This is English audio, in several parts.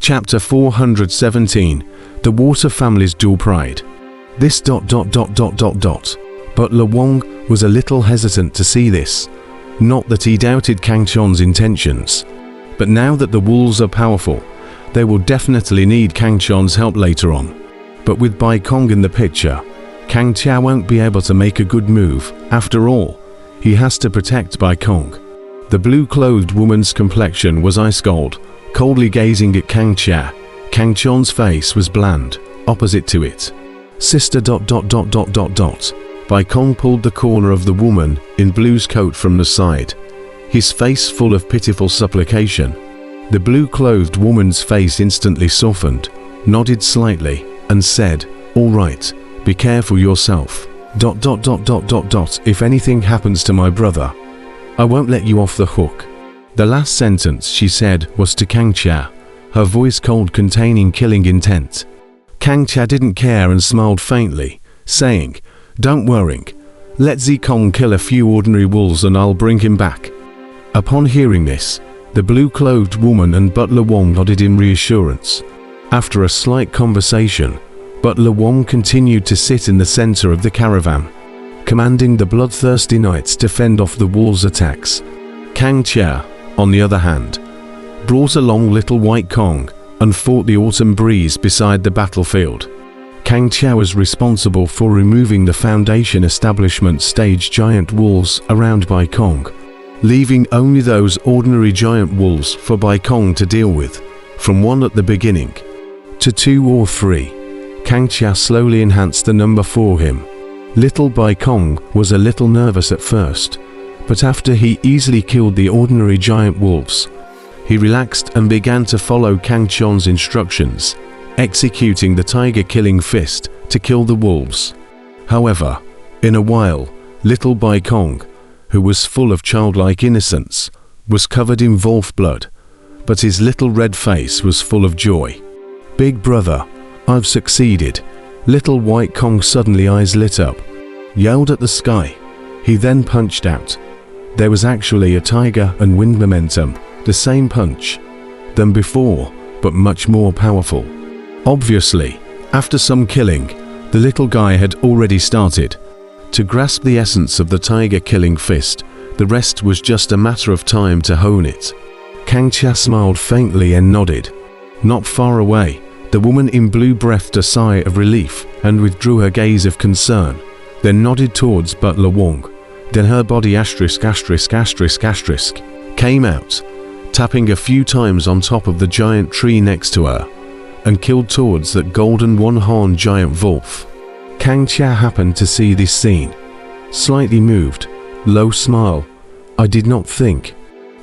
Chapter 417. The Water Family's Dual Pride. This ... Butler Wong was a little hesitant to see this. Not that he doubted Kang Chon's intentions. But now that the wolves are powerful, they will definitely need Kang Chon's help later on. But with Bai Kong in the picture, Kang Chia won't be able to make a good move. After all, he has to protect Bai Kong. The blue-clothed woman's complexion was ice cold, coldly gazing at Kang Chia. Kang Chon's face was bland, opposite to it. Sister ... Bai Kong pulled the corner of the woman in blue's coat from the side, his face full of pitiful supplication. The blue-clothed woman's face instantly softened, nodded slightly, and said, "All right, be careful yourself. ... If anything happens to my brother, I won't let you off the hook." The last sentence she said was to Kang Chia, her voice cold, containing killing intent. Kang Chia didn't care and smiled faintly, saying, "Don't worry, let Zikong kill a few ordinary wolves and I'll bring him back." Upon hearing this, the blue-clothed woman and Butler Wong nodded in reassurance. After a slight conversation, Butler Wong continued to sit in the center of the caravan, commanding the bloodthirsty knights to fend off the wolves' attacks. Kang Chia, on the other hand, brought along little White Kong and fought the autumn breeze beside the battlefield. Kang Chia was responsible for removing the Foundation Establishment stage giant wolves around Bai Kong, leaving only those ordinary giant wolves for Bai Kong to deal with, from 1 at the beginning to 2 or 3. Kang Chia slowly enhanced the number for him. Little Bai Kong was a little nervous at first, but after he easily killed the ordinary giant wolves, he relaxed and began to follow Kang Chon's instructions, executing the tiger-killing fist to kill the wolves. However, in a while, little Bai Kong, who was full of childlike innocence, was covered in wolf blood, but his little red face was full of joy. "Big brother, I've succeeded." Little White Kong's suddenly eyes lit up, yelled at the sky. He then punched out. There was actually a tiger and wind momentum, the same punch than before, but much more powerful. Obviously, after some killing, the little guy had already started to grasp the essence of the tiger-killing fist. The rest was just a matter of time to hone it. Kang Chia smiled faintly and nodded. Not far away, the woman in blue breathed a sigh of relief and withdrew her gaze of concern, then nodded towards Butler Wong. Then her body **** came out, tapping a few times on top of the giant tree next to her, and killed towards that golden one-horned giant wolf. Kang Chia happened to see this scene, slightly moved, low smile. "I did not think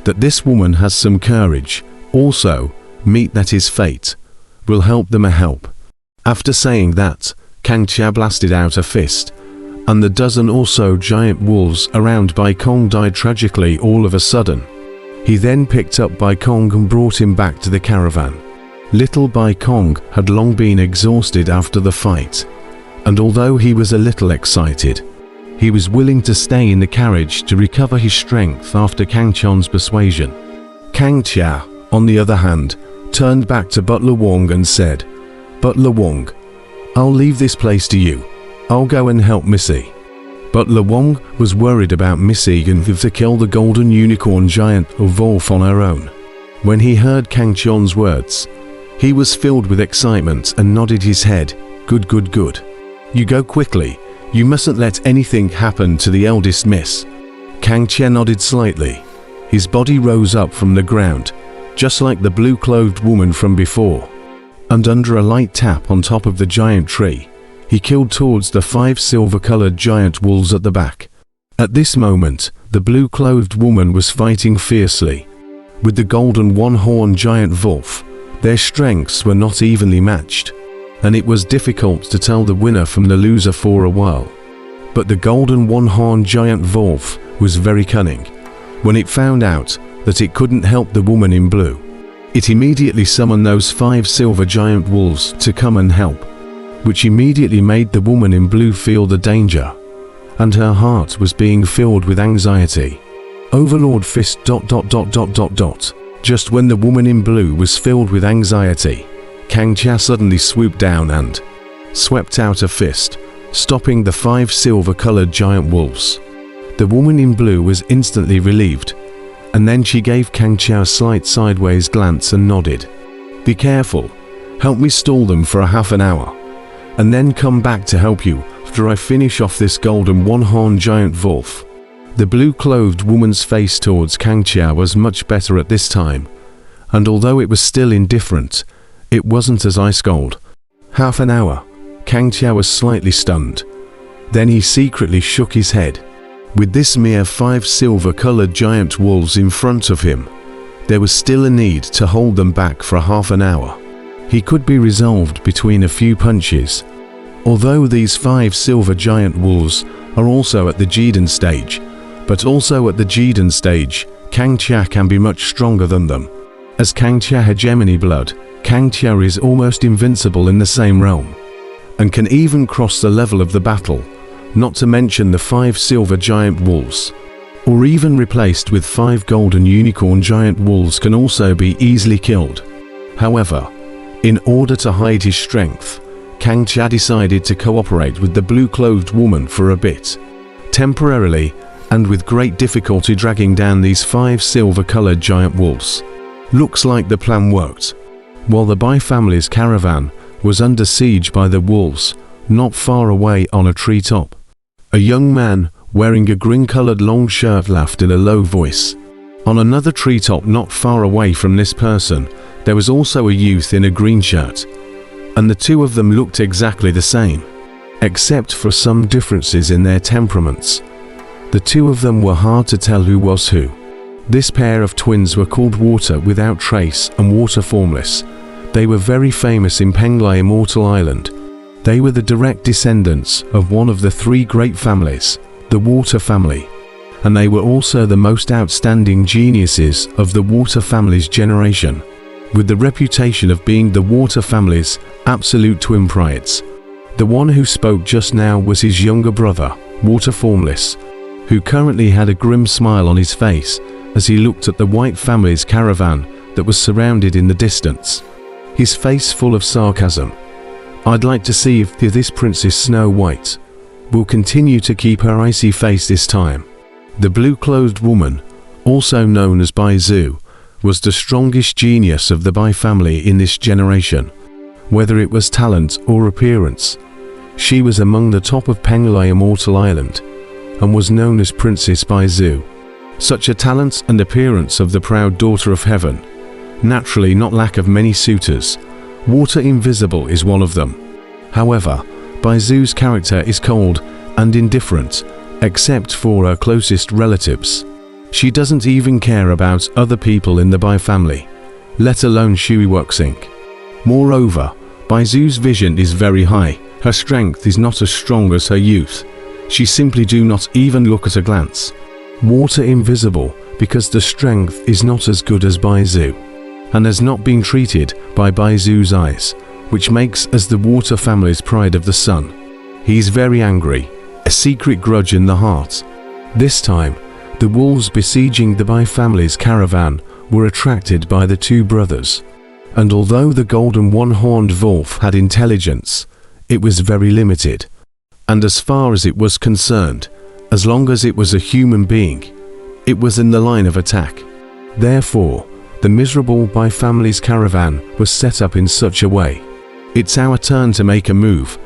that this woman has some courage. Also, meet that is fate. Will help them a help." After saying that, Kang Chia blasted out a fist, and the dozen or so giant wolves around Bai Kong died tragically all of a sudden. He then picked up Bai Kong and brought him back to the caravan. Little Bai Kong had long been exhausted after the fight, and although he was a little excited, he was willing to stay in the carriage to recover his strength after Kang Chon's persuasion. Kang Chia, on the other hand, turned back to Butler Wong and said, "Butler Wong, I'll leave this place to you. I'll go and help Missy." Butler Wong was worried about Missy and had to kill the golden unicorn giant or wolf on her own. When he heard Kang Chon's words, he was filled with excitement and nodded his head. Good. You go quickly. You mustn't let anything happen to the eldest miss." Kang Chia nodded slightly. His body rose up from the ground, just like the blue-clothed woman from before, and under a light tap on top of the giant tree, he killed towards the 5 silver-colored giant wolves at the back. At this moment, the blue-clothed woman was fighting fiercely with the golden one-horned giant wolf. Their strengths were not evenly matched, and it was difficult to tell the winner from the loser for a while. But the golden one-horned giant wolf was very cunning. When it found out that it couldn't help the woman in blue, it immediately summoned those 5 silver giant wolves to come and help, which immediately made the woman in blue feel the danger, and her heart was being filled with anxiety. Overlord Fist ... Just when the woman in blue was filled with anxiety, Kang Chia suddenly swooped down and swept out a fist, stopping the 5 silver-colored giant wolves. The woman in blue was instantly relieved, and then she gave Kang Chia a slight sideways glance and nodded. "Be careful. Help me stall them for a half an hour, and then come back to help you after I finish off this golden one-horned giant wolf." The blue-clothed woman's face towards Kang Chia was much better at this time, and although it was still indifferent, it wasn't as ice cold. Half an hour. Kang Chia was slightly stunned. Then he secretly shook his head. With this mere 5 silver-colored giant wolves in front of him, there was still a need to hold them back for half an hour. He could be resolved between a few punches. Although these 5 silver giant wolves are also at the Jidan stage, but also at the Jidan stage, Kang Chia can be much stronger than them. As Kang Chia hegemony blood, Kang Chia is almost invincible in the same realm, and can even cross the level of the battle, not to mention the 5 silver giant wolves. Or even replaced with 5 golden unicorn giant wolves can also be easily killed. However, in order to hide his strength, Kang Chia decided to cooperate with the blue-clothed woman for a bit. Temporarily, and with great difficulty dragging down these 5 silver-colored giant wolves. Looks like the plan worked. While the Bai family's caravan was under siege by the wolves, not far away on a treetop, a young man wearing a green-colored long shirt laughed in a low voice. On another treetop not far away from this person, there was also a youth in a green shirt, and the two of them looked exactly the same, except for some differences in their temperaments. The two of them were hard to tell who was who. This pair of twins were called Water Without Trace and Water Formless. They were very famous in Penglai Immortal Island. They were the direct descendants of one of the 3 great families, the Water family, and they were also the most outstanding geniuses of the Water family's generation, with the reputation of being the Water family's absolute twin prides. The one who spoke just now was his younger brother, Water Formless, who currently had a grim smile on his face as he looked at the White family's caravan that was surrounded in the distance, his face full of sarcasm. "I'd like to see if this Princess Snow White will continue to keep her icy face this time." The blue-clothed woman, also known as Bai Zhu, was the strongest genius of the Bai family in this generation, whether it was talent or appearance. She was among the top of Penglai Immortal Island, and was known as Princess Bai Zhu. Such a talent and appearance of the proud daughter of heaven, naturally not lack of many suitors. Water Invisible is one of them. However, Bai Zhu's character is cold and indifferent, except for her closest relatives. She doesn't even care about other people in the Bai family, let alone Shui Wuxia. Moreover, Bai Zhu's vision is very high. Her strength is not as strong as her youth. She simply do not even look at a glance. Water Invisible, because the strength is not as good as Bai Zhu, and has not been treated by Bai Zhu's eyes, which makes us the Water family's pride of the sun. He is very angry, a secret grudge in the heart. This time, the wolves besieging the Bai family's caravan were attracted by the 2 brothers, and although the golden one-horned wolf had intelligence, it was very limited. And as far as it was concerned, as long as it was a human being, it was in the line of attack. Therefore, the miserable Bai family's caravan was set up in such a way. It's our turn to make a move.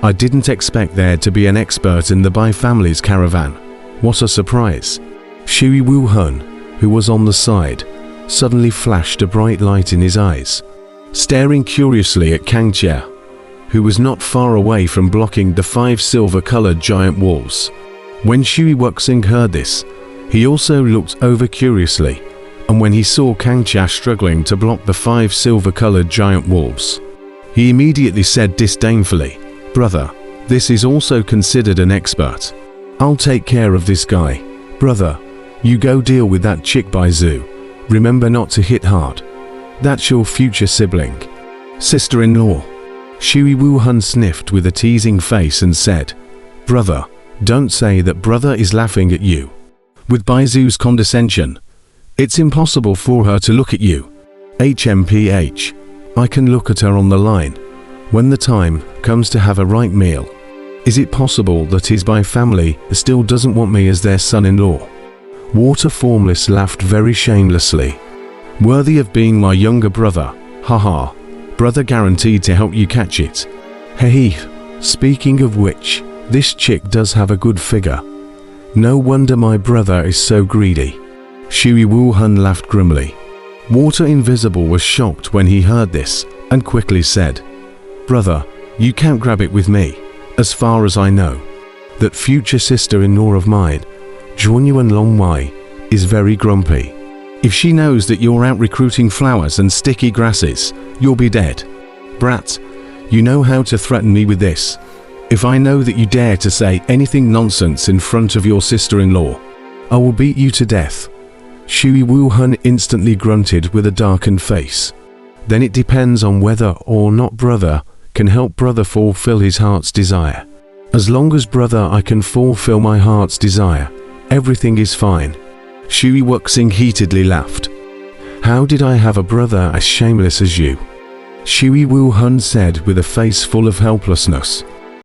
I didn't expect there to be an expert in the Bai family's caravan. What a surprise. Shui Wuhan, who was on the side, suddenly flashed a bright light in his eyes, staring curiously at Kang Chia, who was not far away from blocking the 5 silver-colored giant wolves. When Shui Wuxia heard this, he also looked over curiously, and when he saw Kang Chia struggling to block the 5 silver-colored giant wolves, he immediately said disdainfully, "Brother, this is also considered an expert. I'll take care of this guy. Brother, you go deal with that chick Bai Zhu. Remember not to hit hard. That's your future sibling. Sister-in-law." Shui Wuhan sniffed with a teasing face and said, "Brother, don't say that brother is laughing at you." With Bai Zhu's condescension, It's impossible for her to look at you. HMPH. I can look at her on the line. When the time comes to have a right meal. Is it possible that his by family still doesn't want me as their son-in-law? Water Formless laughed very shamelessly. Worthy of being my younger brother, haha. Brother guaranteed to help you catch it. Hey, speaking of which, this chick does have a good figure. No wonder my brother is so greedy. Shui Wuhan laughed grimly. Water Invisible was shocked when he heard this, and quickly said, Brother, you can't grab it with me. As far as I know, that future sister-in-law of mine, Juanyuan Longwei, is very grumpy. If she knows that you're out recruiting flowers and sticky grasses, you'll be dead. Brat, you know how to threaten me with this. If I know that you dare to say anything nonsense in front of your sister-in-law, I will beat you to death. Shui Wuhan instantly grunted with a darkened face. Then it depends on whether or not brother can help brother fulfill his heart's desire. As long as brother I can fulfill my heart's desire, everything is fine. Shui Wuxing heatedly laughed. How did I have a brother as shameless as you? Shui Wuhan said with a face full of helplessness.